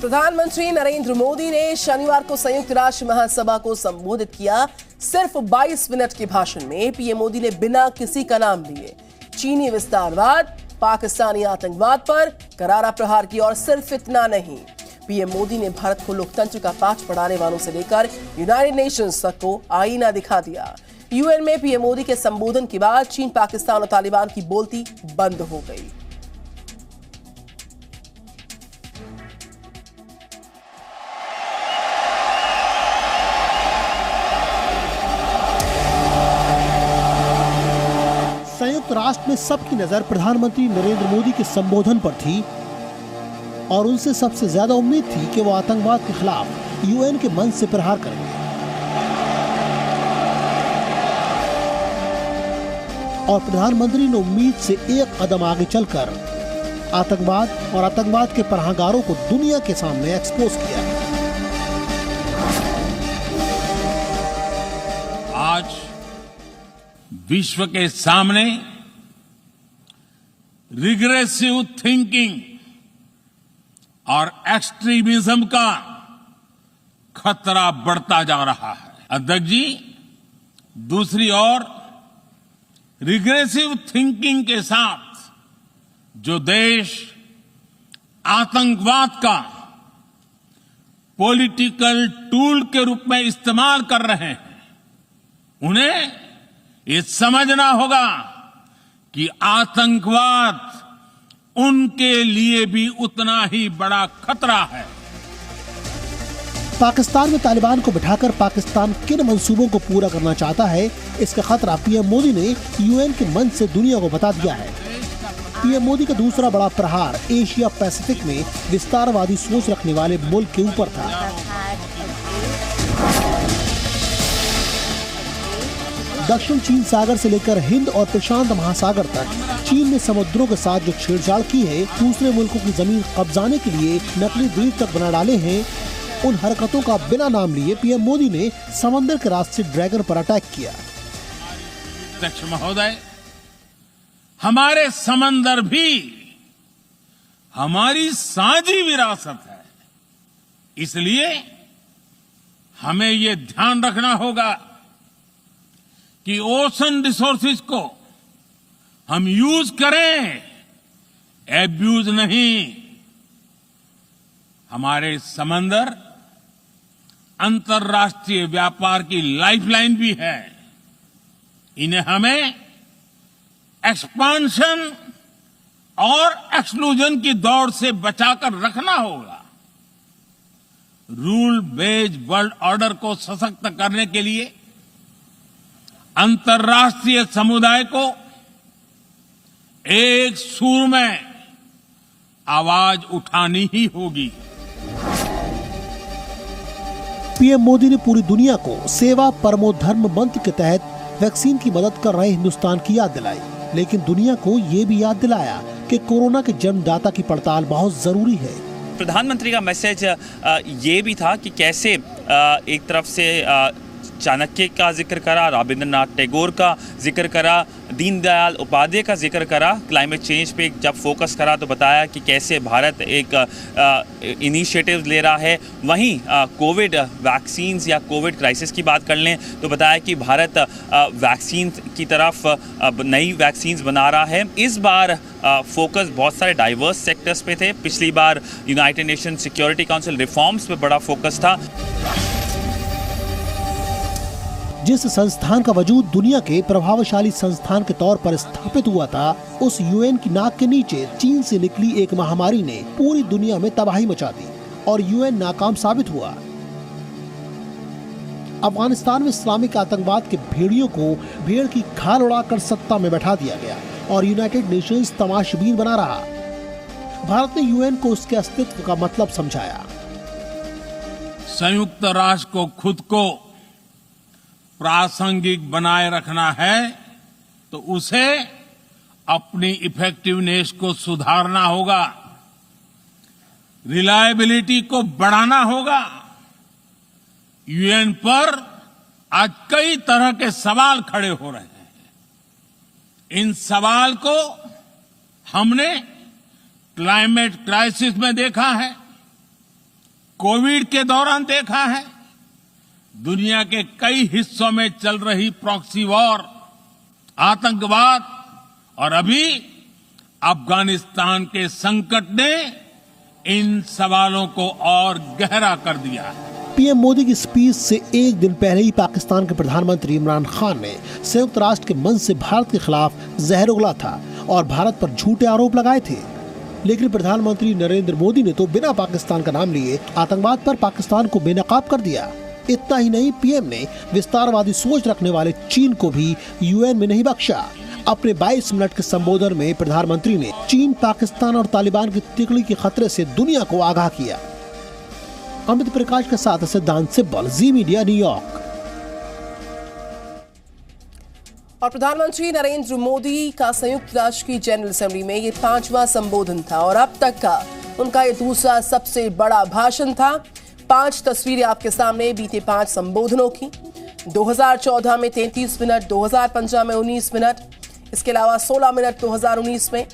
प्रधानमंत्री नरेंद्र मोदी ने शनिवार को संयुक्त राष्ट्र महासभा को संबोधित किया। सिर्फ 22 मिनट के भाषण में पीएम मोदी ने बिना किसी का नाम लिए चीनी विस्तारवाद, पाकिस्तानी आतंकवाद पर करारा प्रहार किया। और सिर्फ इतना नहीं, पीएम मोदी ने भारत को लोकतंत्र का पाठ पढ़ाने वालों से लेकर यूनाइटेड नेशंस तक को आईना दिखा दिया। यूएन में पीएम मोदी के संबोधन के बाद चीन, पाकिस्तान और तालिबान की बोलती बंद हो गई। संयुक्त राष्ट्र में सबकी नजर प्रधानमंत्री नरेंद्र मोदी के संबोधन पर थी और उनसे सबसे ज्यादा उम्मीद थी कि वो आतंकवाद के खिलाफ यूएन के मंच से प्रहार करेंगे। और प्रधानमंत्री ने उम्मीद से एक कदम आगे चलकर आतंकवाद और आतंकवाद के पनाहगारों को दुनिया के सामने एक्सपोज किया। आज विश्व के सामने रिग्रेसिव थिंकिंग और एक्सट्रीमिज्म का खतरा बढ़ता जा रहा है। अध्यक्ष जी, दूसरी ओर रिग्रेसिव थिंकिंग के साथ जो देश आतंकवाद का पॉलिटिकल टूल के रूप में इस्तेमाल कर रहे हैं, उन्हें ये समझना होगा कि आतंकवाद उनके लिए भी उतना ही बड़ा खतरा है। पाकिस्तान में तालिबान को बिठाकर पाकिस्तान किन मंसूबों को पूरा करना चाहता है, इसका खतरा पीएम मोदी ने यूएन के मंच से दुनिया को बता दिया है। पीएम मोदी का दूसरा बड़ा प्रहार एशिया पैसिफिक में विस्तारवादी सोच रखने वाले मुल्क के ऊपर था। दक्षिण चीन सागर से लेकर हिंद और प्रशांत महासागर तक चीन ने समुद्रों के साथ जो छेड़छाड़ की है, दूसरे मुल्कों की जमीन कब्जाने के लिए नकली द्वीप तक बना डाले हैं, उन हरकतों का बिना नाम लिए पीएम मोदी ने समंदर के रास्ते ड्रैगन पर अटैक किया। अध्यक्ष महोदय, हमारे समंदर भी हमारी साझी विरासत है। इसलिए हमें ये ध्यान रखना होगा कि ओशन रिसोर्सेज को हम यूज करें, एब्यूज नहीं। हमारे समंदर अंतर्राष्ट्रीय व्यापार की लाइफलाइन भी है। इन्हें हमें एक्सपांशन और एक्सक्लूजन की दौड़ से बचाकर रखना होगा। रूल बेस्ड वर्ल्ड ऑर्डर को सशक्त करने के लिए अंतर्राष्ट्रीय समुदाय को एक सुर में आवाज उठानी ही होगी। पीएम मोदी ने पूरी दुनिया को सेवा परमो धर्म मंत्र के तहत वैक्सीन की मदद कर रहे हिंदुस्तान की याद दिलाई, लेकिन दुनिया को ये भी याद दिलाया कि कोरोना के जन्मदाता की पड़ताल बहुत जरूरी है। प्रधानमंत्री का मैसेज ये भी था कि कैसे एक तरफ से चाणक्य का जिक्र करा, रविंद्रनाथ टैगोर का जिक्र करा, दीनदयाल उपाध्याय का जिक्र करा, क्लाइमेट चेंज पे जब फोकस करा तो बताया कि कैसे भारत एक इनिशिएटिव ले रहा है। वहीं कोविड वैक्सीन्स या कोविड क्राइसिस की बात कर लें तो बताया कि भारत वैक्सीन की तरफ नई वैक्सीन्स बना रहा है। इस बार फोकस बहुत सारे डाइवर्स सेक्टर्स पे थे। पिछली बार United Nation Security Council reforms पे बड़ा फोकस था। जिस संस्थान का वजूद दुनिया के प्रभावशाली संस्थान के तौर पर स्थापित हुआ था, उस यूएन की नाक के नीचे चीन से निकली एक महामारी ने पूरी दुनिया में तबाही मचा दी और यूएन नाकाम साबित हुआ। अफगानिस्तान में इस्लामिक आतंकवाद के भेड़ियों को भेड़ की खाल उड़ाकर सत्ता में बैठा दिया गया और यूनाइटेड नेशंस तमाशबीन बना रहा। भारत ने यूएन को उसके अस्तित्व का मतलब समझाया। संयुक्त राष्ट्र को खुद को प्रासंगिक बनाए रखना है तो उसे अपनी इफेक्टिवनेस को सुधारना होगा, रिलायबिलिटी को बढ़ाना होगा। यूएन पर आज कई तरह के सवाल खड़े हो रहे हैं। इन सवाल को हमने क्लाइमेट क्राइसिस में देखा है, कोविड के दौरान देखा है, दुनिया के कई हिस्सों में चल रही प्रॉक्सी वॉर, आतंकवाद और अभी अफगानिस्तान के संकट ने इन सवालों को और गहरा कर दिया है। पीएम मोदी की स्पीच से एक दिन पहले ही पाकिस्तान के प्रधानमंत्री इमरान खान ने संयुक्त राष्ट्र के मंच से भारत के खिलाफ जहर उगला था और भारत पर झूठे आरोप लगाए थे। लेकिन प्रधानमंत्री नरेंद्र मोदी ने तो बिना पाकिस्तान का नाम लिए आतंकवाद पर पाकिस्तान को बेनकाब कर दिया। इतना ही नहीं, पीएम ने विस्तारवादी सोच रखने वाले चीन को भी यूएन में नहीं बख्शा। अपने 22 मिनट के संबोधन में प्रधानमंत्री ने चीन, पाकिस्तान और तालिबान की तिकड़ी के खतरे से दुनिया को आगाह किया। अमित प्रकाश के साथ सिद्धांत सिब्बल, जी मीडिया, न्यूयॉर्क। और प्रधानमंत्री नरेंद्र मोदी का संयुक्त राष्ट्र की जनरल असेंबली में ये 5वां संबोधन था और अब तक का उनका ये दूसरा सबसे बड़ा भाषण था। 5 तस्वीरें आपके सामने बीते 5 संबोधनों की। 2014 में 33 मिनट, 2015 में 19 मिनट, इसके अलावा 16 मिनट 2019 में,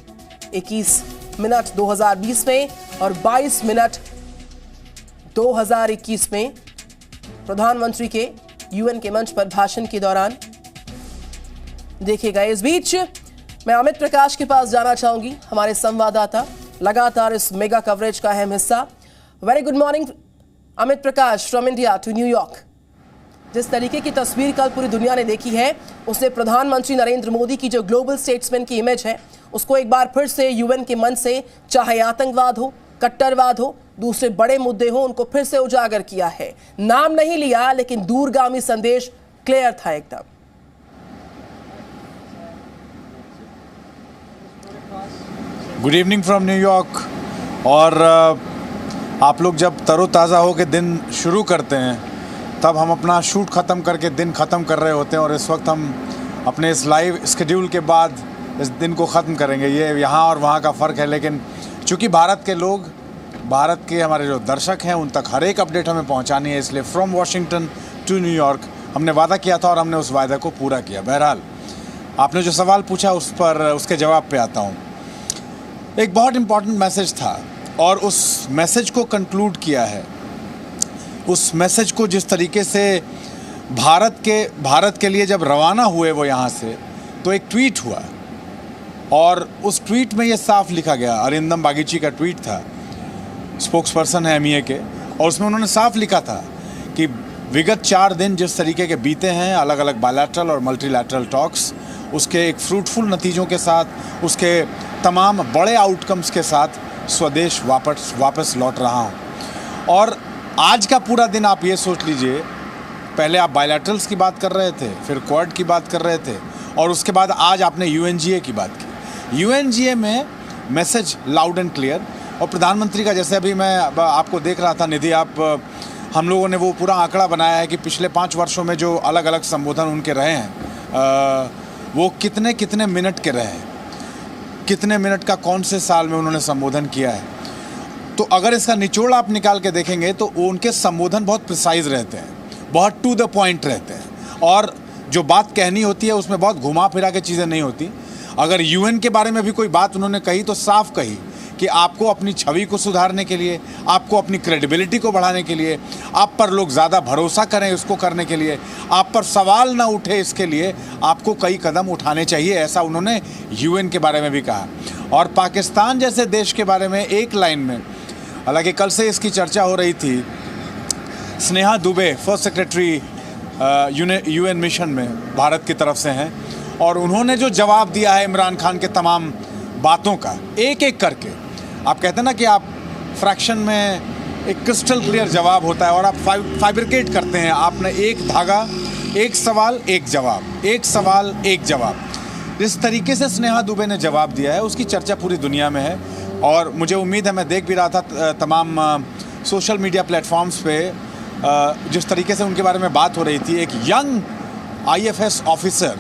21 मिनट 2020 में और 22 मिनट 2021 में प्रधानमंत्री के यूएन के मंच पर भाषण के दौरान देखिएगा। इस बीच मैं अमित प्रकाश के पास जाना चाहूंगी, हमारे संवाददाता, लगातार इस मेगा कवरेज का अहम हिस्सा। Very good morning Amit Prakash from India to New York. जिस तरीके की तस्वीर कल पूरी दुनिया ने देखी है, उसने प्रधानमंत्री नरेंद्र मोदी की जो ग्लोबल स्टेट्समैन की इमेज है, उसको एक बार फिर से यूएन के मंच से, चाहे आतंकवाद हो, कट्टरवाद हो, दूसरे बड़े मुद्दे हो, उनको फिर से उजागर किया है। नाम नहीं लिया, लेकिन दूरगामी संदेश क्लियर था एकदम। Good evening from New York. और आप लोग जब तरोताज़ा हो के दिन शुरू करते हैं, तब हम अपना शूट ख़त्म करके दिन ख़त्म कर रहे होते हैं और इस वक्त हम अपने इस लाइव स्केड्यूल के बाद इस दिन को ख़त्म करेंगे। ये यहाँ और वहाँ का फ़र्क है, लेकिन चूँकि भारत के लोग, भारत के हमारे जो दर्शक हैं, उन तक हर एक अपडेट हमें पहुँचानी है, इसलिए फ्रॉम वॉशिंगटन टू न्यूयॉर्क हमने वादा किया था और हमने उस वायदे को पूरा किया। बहरहाल, आपने जो सवाल पूछा उस पर उसके जवाब पे आता हूँ। एक बहुत इम्पॉर्टेंट मैसेज था और उस मैसेज को कंक्लूड किया है। उस मैसेज को जिस तरीके से भारत के लिए जब रवाना हुए वो यहाँ से, तो एक ट्वीट हुआ और उस ट्वीट में ये साफ लिखा गया, अरिंदम बागीची का ट्वीट था, स्पोक्स पर्सन है एमईए के, और उसमें उन्होंने साफ लिखा था कि विगत 4 दिन जिस तरीके के बीते हैं, अलग अलग बायलैटरल और मल्टीलैटरल टॉक्स, उसके एक फ्रूटफुल नतीजों के साथ, उसके तमाम बड़े आउटकम्स के साथ स्वदेश वापस लौट रहा हूँ। और आज का पूरा दिन आप ये सोच लीजिए, पहले आप बायलैटरल्स की बात कर रहे थे, फिर क्वाड की बात कर रहे थे और उसके बाद आज आपने यूएनजीए की बात की। यूएनजीए में मैसेज लाउड एंड क्लियर, और प्रधानमंत्री का, जैसे अभी मैं आपको देख रहा था निधि, हम लोगों ने वो पूरा आंकड़ा बनाया है कि पिछले 5 वर्षों में जो अलग अलग संबोधन उनके रहे हैं, वो कितने कितने मिनट के रहे हैं, कितने मिनट का कौन से साल में उन्होंने संबोधन किया है। तो अगर इसका निचोड़ आप निकाल के देखेंगे तो उनके संबोधन बहुत प्रिसाइज रहते हैं, बहुत टू द पॉइंट रहते हैं, और जो बात कहनी होती है उसमें बहुत घुमा फिरा के चीज़ें नहीं होती। अगर यूएन के बारे में भी कोई बात उन्होंने कही तो साफ कही कि आपको अपनी छवि को सुधारने के लिए, आपको अपनी क्रेडिबिलिटी को बढ़ाने के लिए, आप पर लोग ज़्यादा भरोसा करें उसको करने के लिए, आप पर सवाल ना उठे इसके लिए आपको कई कदम उठाने चाहिए, ऐसा उन्होंने यूएन के बारे में भी कहा। और पाकिस्तान जैसे देश के बारे में एक लाइन में, हालांकि कल से इसकी चर्चा हो रही थी, Sneha Dubey first secretary UN mission में भारत की तरफ से हैं, और उन्होंने जो जवाब दिया है इमरान खान के तमाम बातों का, एक एक करके, आप कहते हैं ना कि आप फ्रैक्शन में एक क्रिस्टल क्लियर जवाब होता है और आप फाइब्रिकेट करते हैं, आपने एक धागा, एक सवाल एक जवाब, एक सवाल एक जवाब, इस तरीके से स्नेहा दुबे ने जवाब दिया है। उसकी चर्चा पूरी दुनिया में है और मुझे उम्मीद है, मैं देख भी रहा था तमाम सोशल मीडिया प्लेटफॉर्म्स पे जिस तरीके से उनके बारे में बात हो रही थी, एक यंग आईएफएस ऑफिसर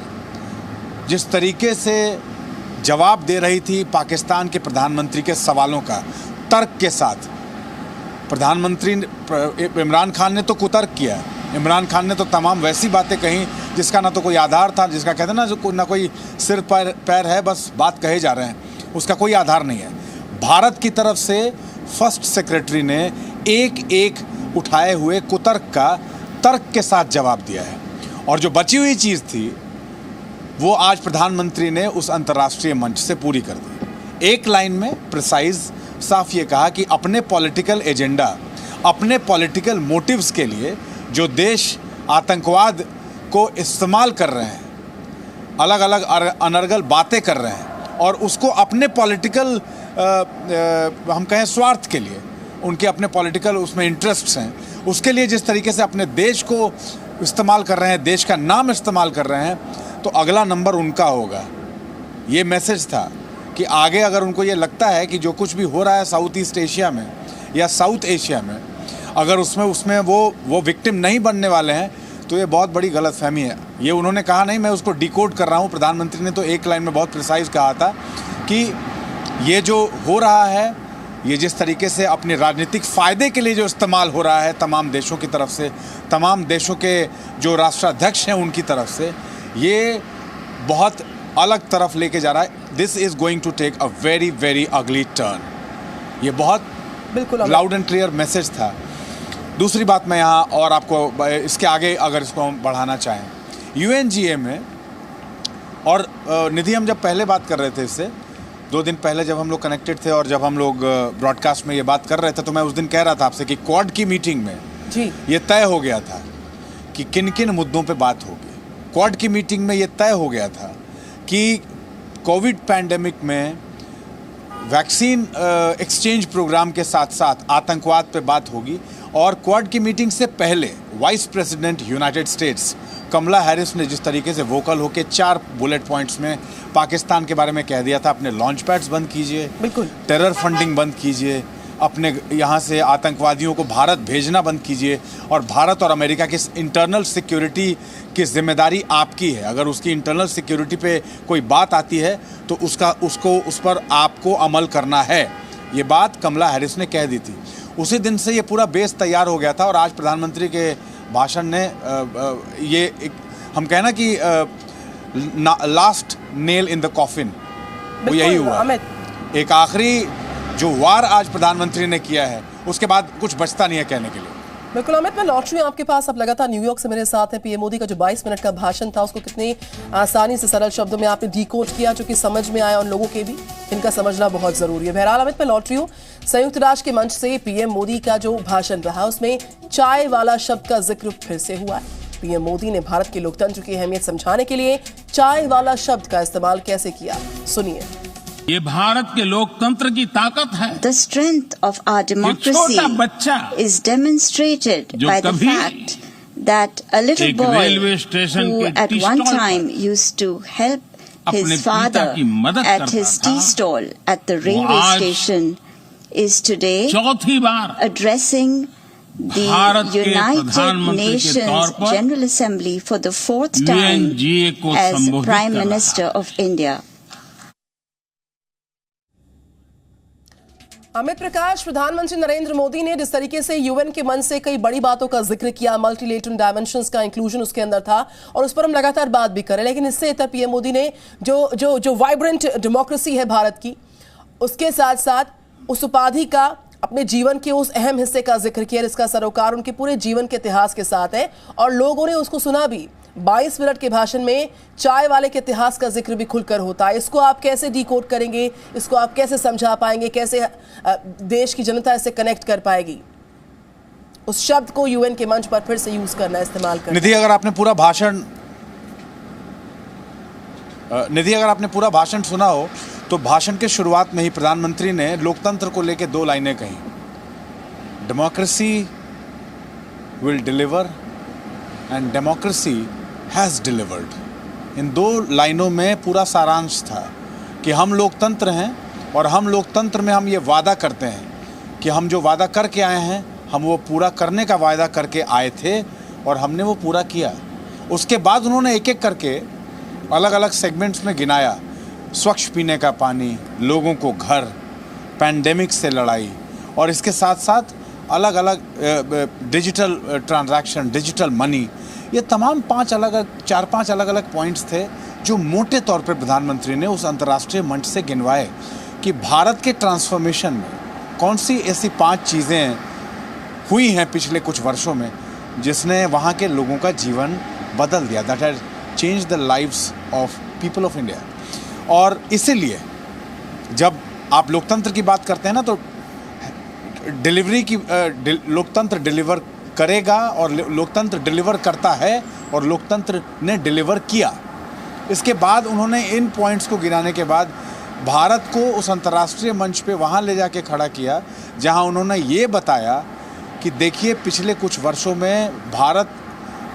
जिस तरीके से जवाब दे रही थी पाकिस्तान के प्रधानमंत्री के सवालों का तर्क के साथ। प्रधानमंत्री इमरान खान ने तो कुतर्क किया, इमरान खान ने तो तमाम वैसी बातें कहीं जिसका ना तो कोई आधार था, जिसका कहते हैं ना कोई सिर पैर है, बस बात कहे जा रहे हैं, उसका कोई आधार नहीं है। भारत की तरफ से फर्स्ट सेक्रेटरी ने एक एक उठाए हुए कुतर्क का तर्क के साथ जवाब दिया है। और जो बची हुई चीज़ थी वो आज प्रधानमंत्री ने उस अंतर्राष्ट्रीय मंच से पूरी कर दी। एक लाइन में प्रिसाइज साफ ये कहा कि अपने पॉलिटिकल एजेंडा, अपने पॉलिटिकल मोटिव्स के लिए जो देश आतंकवाद को इस्तेमाल कर रहे हैं, अलग अलग अनर्गल बातें कर रहे हैं और उसको अपने पॉलिटिकल हम कहें स्वार्थ के लिए, उनके अपने पॉलिटिकल उसमें इंटरेस्ट्स हैं, उसके लिए जिस तरीके से अपने देश को इस्तेमाल कर रहे हैं, देश का नाम इस्तेमाल कर रहे हैं, तो अगला नंबर उनका होगा। ये मैसेज था कि आगे अगर उनको ये लगता है कि जो कुछ भी हो रहा है साउथ ईस्ट एशिया में या साउथ एशिया में, अगर उसमें वो विक्टिम नहीं बनने वाले हैं, तो ये बहुत बड़ी गलतफहमी है। ये उन्होंने कहा नहीं, मैं उसको डिकोड कर रहा हूँ। प्रधानमंत्री ने तो एक लाइन में बहुत प्रिसाइज कहा था कि ये जो हो रहा है, ये जिस तरीके से अपने राजनीतिक फ़ायदे के लिए जो इस्तेमाल हो रहा है तमाम देशों की तरफ से, तमाम देशों के जो राष्ट्राध्यक्ष हैं उनकी तरफ से, ये बहुत अलग तरफ लेके जा रहा है। This is going to take a very very ugly turn. ये बहुत बिल्कुल लाउड एंड क्लियर मैसेज था। दूसरी बात मैं यहाँ और आपको इसके आगे अगर इसको हम बढ़ाना चाहें, UNGA में और निधि, हम जब पहले बात कर रहे थे इससे 2 दिन पहले जब हम लोग कनेक्टेड थे और जब हम लोग ब्रॉडकास्ट में ये बात कर रहे थे, तो मैं उस दिन कह रहा था आपसे कि क्वाड की मीटिंग में जी ये तय हो गया था कि किन किन मुद्दों पे बात होगी। क्वाड की मीटिंग में ये तय हो गया था कि कोविड पैंडेमिक में वैक्सीन एक्सचेंज प्रोग्राम के साथ साथ आतंकवाद पे बात होगी। और क्वाड की मीटिंग से पहले वाइस प्रेसिडेंट यूनाइटेड स्टेट्स कमला हैरिस ने जिस तरीके से वोकल होकर 4 बुलेट पॉइंट्स में पाकिस्तान के बारे में कह दिया था, अपने लॉन्च पैड्स बंद कीजिए, बिल्कुल टेरर फंडिंग बंद कीजिए, अपने यहाँ से आतंकवादियों को भारत भेजना बंद कीजिए, और भारत और अमेरिका की इंटरनल सिक्योरिटी की जिम्मेदारी आपकी है। अगर उसकी इंटरनल सिक्योरिटी पे कोई बात आती है तो उस पर आपको अमल करना है। ये बात कमला हैरिस ने कह दी थी। उसी दिन से ये पूरा बेस तैयार हो गया था और आज प्रधानमंत्री के भाषण ने ये हम कहना कि last nail in the coffin, वो यही हुआ। एक आखिरी जो वार आज प्रधानमंत्री ने किया है, उसके बाद कुछ बचता नहीं है कहने के लिए। बिल्कुल अमित, मैं लौट रही हूँ आपके पास। अब लगातार न्यूयॉर्क से मेरे साथ है पीएम मोदी का जो 22 मिनट का भाषण था, उसको कितनी आसानी से सरल शब्दों में आपने डिकोड किया, जो कि समझ में आया उन लोगों के भी, इनका समझना बहुत जरूरी है। बहरहाल अमित, मैं लौट रही हूँ। संयुक्त राष्ट्र के मंच से पीएम मोदी का जो भाषण रहा, उसमें चाय वाला शब्द का जिक्र फिर से हुआ है। पीएम मोदी ने भारत के लोकतंत्र की अहमियत समझाने के लिए चाय वाला शब्द का इस्तेमाल कैसे किया, सुनिए। ये भारत के लोकतंत्र की ताकत है। The strength of our democracy is demonstrated by the fact that a little boy who at one time used to help his father at his tea stall at the railway station is today addressing the United Nations General Assembly for the 4th time as Prime Minister of India. Amit प्रकाश, प्रधानमंत्री नरेंद्र मोदी ने जिस तरीके से UN के मंच से कई बड़ी बातों का जिक्र किया, मल्टीलेटरल डायमेंशंस का इंक्लूजन उसके अंदर था और उस पर हम लगातार बात भी करें, लेकिन इससे इतर पीएम मोदी ने जो वाइब्रेंट डेमोक्रेसी है भारत की, उसके साथ साथ उस उपाधि का, अपने जीवन के उस अहम हिस्से का जिक्र किया जिसका सरोकार उनके पूरे जीवन के इतिहास के साथ है, और लोगों ने उसको सुना भी। 22 मिनट के भाषण में चाय वाले के इतिहास का जिक्र भी खुलकर होता है। इसको आप कैसे डिकोड करेंगे, इसको आप कैसे समझा पाएंगे, कैसे देश की जनता इससे कनेक्ट कर पाएगी, उस शब्द को यूएन के मंच पर फिर से यूज करना, इस्तेमाल करना? निधि, अगर आपने पूरा भाषण सुना हो तो भाषण के शुरुआत में ही प्रधानमंत्री ने लोकतंत्र को लेकर 2 लाइनें कही। Democracy will deliver and democracy has delivered. इन 2 लाइनों में पूरा सारांश था कि हम लोकतंत्र हैं और हम लोकतंत्र में हम ये वादा करते हैं कि हम जो वादा करके आए हैं हम वो पूरा करने का वादा करके आए थे और हमने वो पूरा किया। उसके बाद उन्होंने एक एक करके अलग अलग सेगमेंट्स में गिनाया, स्वच्छ पीने का पानी, लोगों को घर, पैंडेमिक से लड़ाई, और इसके साथ साथ अलग अलग डिजिटल ट्रांजैक्शन, डिजिटल मनी, ये तमाम 4-5 अलग अलग पॉइंट्स थे जो मोटे तौर पर प्रधानमंत्री ने उस अंतर्राष्ट्रीय मंच से गिनवाए कि भारत के ट्रांसफॉर्मेशन में कौन सी ऐसी 5 चीज़ें हैं हुई हैं पिछले कुछ वर्षों में, जिसने वहाँ के लोगों का जीवन बदल दिया, that has change the lives of people of India. और इसीलिए जब आप लोकतंत्र की बात करते हैं ना, तो डिलीवरी की लोकतंत्र डिलीवर करेगा और लोकतंत्र डिलीवर करता है, और लोकतंत्र ने डिलीवर किया। इसके बाद उन्होंने इन पॉइंट्स को गिनाने के बाद भारत को उस अंतर्राष्ट्रीय मंच पे वहाँ ले जाके खड़ा किया, जहाँ उन्होंने ये बताया कि देखिए पिछले कुछ वर्षों में भारत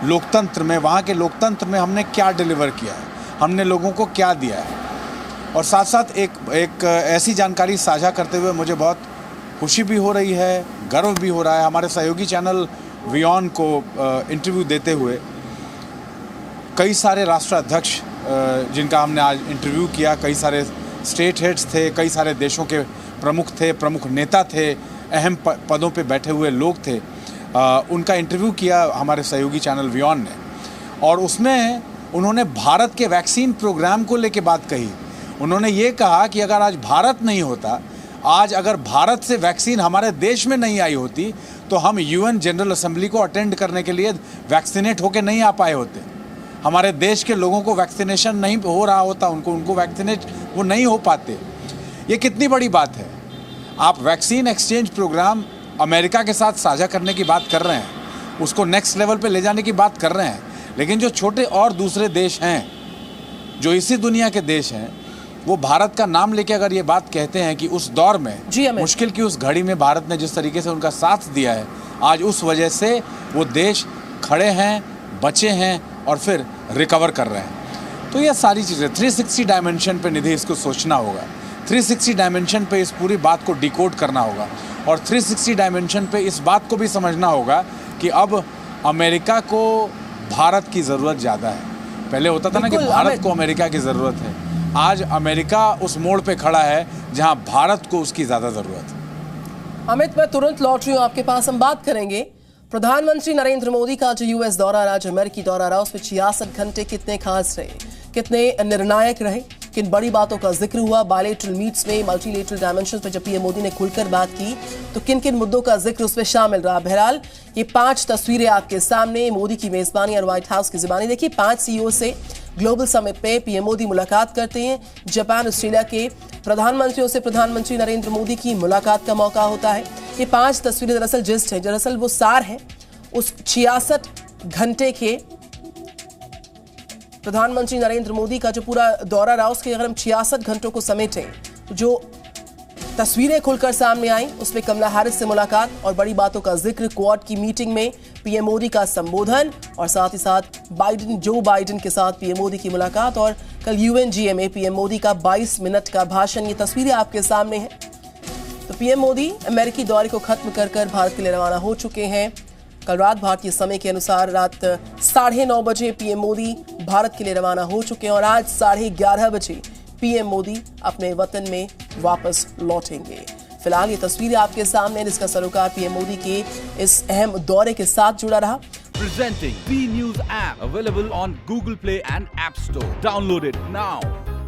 लोकतंत्र में, वहाँ के लोकतंत्र में हमने क्या डिलीवर किया है, हमने लोगों को क्या दिया है। और साथ साथ एक ऐसी जानकारी साझा करते हुए मुझे बहुत खुशी भी हो रही है, गर्व भी हो रहा है। हमारे सहयोगी चैनल वियॉन को इंटरव्यू देते हुए कई सारे राष्ट्राध्यक्ष जिनका हमने आज इंटरव्यू किया, कई सारे स्टेट हेड्स थे, कई सारे देशों के प्रमुख थे, प्रमुख नेता थे, अहम पदों पे बैठे हुए लोग थे, उनका इंटरव्यू किया हमारे सहयोगी चैनल वियॉन ने। और उसमें उन्होंने भारत के वैक्सीन प्रोग्राम को लेके बात कही। उन्होंने ये कहा कि अगर आज भारत नहीं होता, आज अगर भारत से वैक्सीन हमारे देश में नहीं आई होती, तो हम यूएन जनरल असेंबली को अटेंड करने के लिए वैक्सीनेट होके नहीं आ पाए होते। हमारे देश के लोगों को वैक्सीनेशन नहीं हो रहा होता, उनको वैक्सीनेट वो नहीं हो पाते। ये कितनी बड़ी बात है। आप वैक्सीन एक्सचेंज प्रोग्राम अमेरिका के साथ साझा करने की बात कर रहे हैं, उसको नेक्स्ट लेवल पे ले जाने की बात कर रहे हैं, लेकिन जो छोटे और दूसरे देश हैं, जो इसी दुनिया के देश हैं, वो भारत का नाम लेके अगर ये बात कहते हैं कि उस दौर में, मुश्किल की उस घड़ी में भारत ने जिस तरीके से उनका साथ दिया है, आज उस वजह से वो देश खड़े हैं, बचे हैं और फिर रिकवर कर रहे हैं। तो ये सारी चीज़ें 360 डायमेंशन पे निधि इसको सोचना होगा, 360 डायमेंशन पे इस पूरी बात को डिकोड करना होगा, और 360 डायमेंशन पे इस बात को भी समझना होगा कि अब अमेरिका को भारत की ज़रूरत ज़्यादा है। पहले होता था ना कि भारत को अमेरिका की ज़रूरत है, आज अमेरिका उस मोड़ पे खड़ा है जहां भारत को उसकी ज़्यादा ज़रूरत है। अमित, मैं तुरंत लौट रही हूँ आपके पास, हम बात करेंगे प्रधानमंत्री नरेंद्र मोदी का जो यूएस दौरा रहा, जो अमेरिकी दौरा रहा, उसमें 66 घंटे कितने खास रहे, कितने निर्णायक रहे, किन बड़ी बातों का जिक्र हुआ बायलैटरल मीट्स में, मल्टीलेटरल डायमेंशंस पे जब पीएम मोदी ने खुलकर बात की तो किन किन मुद्दों का जिक्र उसमें शामिल रहा। बहरहाल ये 5 तस्वीरें आपके सामने, मोदी की मेजबानी और व्हाइट हाउस की जुबानी। देखिए 5 सीईओ से ग्लोबल समिट पे पीएम मोदी मुलाकात करते हैं। जापान, ऑस्ट्रेलिया के प्रधानमंत्रियों से प्रधानमंत्री नरेंद्र मोदी की मुलाकात का मौका होता है। ये 5 तस्वीरें दरअसल जिस्ट है, दरअसल वो सार है उस 66 घंटे के प्रधानमंत्री नरेंद्र मोदी का जो पूरा दौरा रहा, उसके अगर हम 66 घंटों को समेटें, जो तस्वीरें खुलकर सामने आई उसमें कमला हैरिस से मुलाकात और बड़ी बातों का जिक्र, क्वाड की मीटिंग में पीएम मोदी का संबोधन, और साथ ही साथ जो बाइडेन के साथ पीएम मोदी की मुलाकात, और कल यूएनजीए में पीएम मोदी का 22 मिनट का भाषण। ये तस्वीरें आपके सामने हैं। तो पीएम मोदी अमेरिकी दौरे को खत्म कर भारत के लिए रवाना हो चुके हैं। कल रात भारतीय समय के अनुसार रात 9:30 बजे पीएम मोदी भारत के लिए रवाना हो चुके हैं, और आज 11:30 बजे पीएम मोदी अपने वतन में वापस लौटेंगे। फिलहाल ये तस्वीरें आपके सामने, जिसका सरोकार पीएम मोदी के इस अहम दौरे के साथ जुड़ा रहा। Presenting B News app available on Google Play and App Store. Download it now.